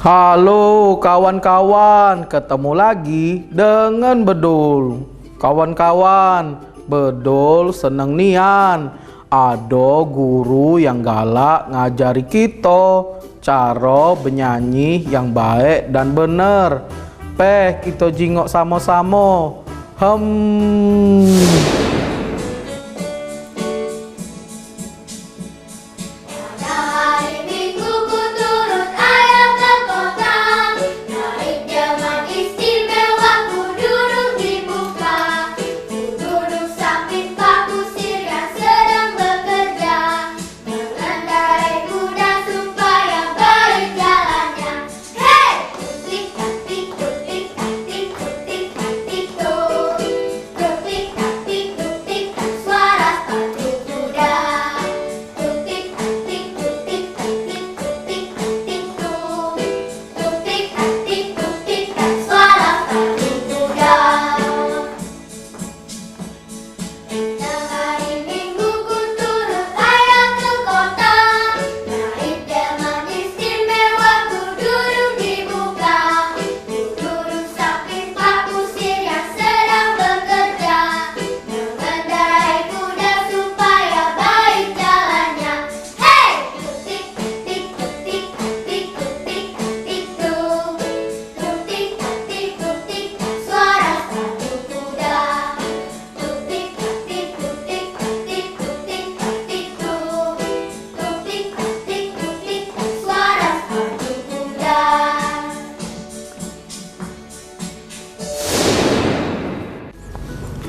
Halo kawan-kawan, ketemu lagi dengan Bedul. Kawan-kawan, Bedul seneng nian. Ada guru yang galak ngajari kita cara bernyanyi yang baik dan bener. Kita jingok sama-sama.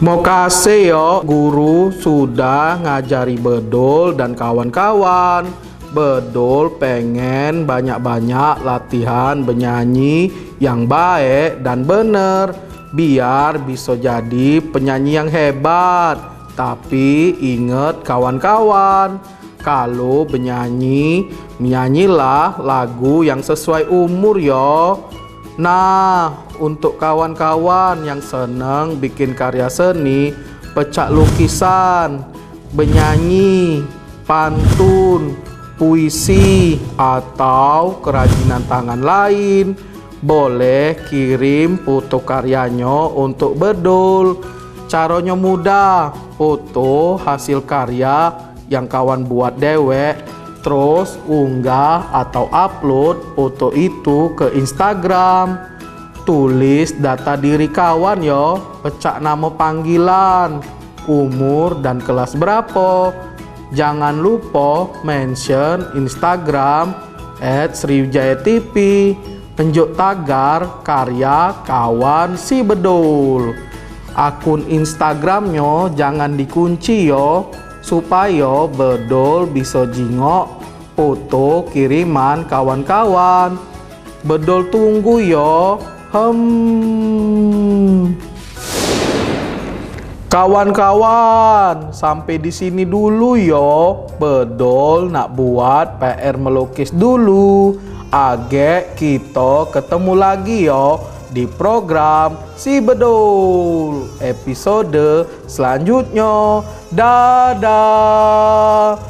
Makasih ya guru sudah ngajari Bedul dan kawan-kawan. Bedul pengen banyak-banyak latihan bernyanyi yang baik dan bener biar bisa jadi penyanyi yang hebat. Tapi ingat kawan-kawan, kalau bernyanyi, nyanyilah lagu yang sesuai umur ya. Nah, untuk kawan-kawan yang senang bikin karya seni, pecah lukisan, bernyanyi, pantun, puisi, atau kerajinan tangan lain, boleh kirim foto karyanya untuk Bedul. Caranya mudah, foto hasil karya yang kawan buat dewek, terus unggah atau upload foto itu ke Instagram. Tulis data diri kawan yo, pecah nama panggilan, umur dan kelas berapa. Jangan lupa mention Instagram @sriwijayatv, penjuk tagar karya kawan si Bedul. Akun Instagramnya jangan dikunci yo, supaya Bedul bisa jingok foto kiriman kawan-kawan. Bedul tunggu yo. Kawan-kawan, sampai di sini dulu yo. Bedul nak buat PR melukis dulu. Agek kita ketemu lagi yo di program Si Bedul episode selanjutnya. Dadah.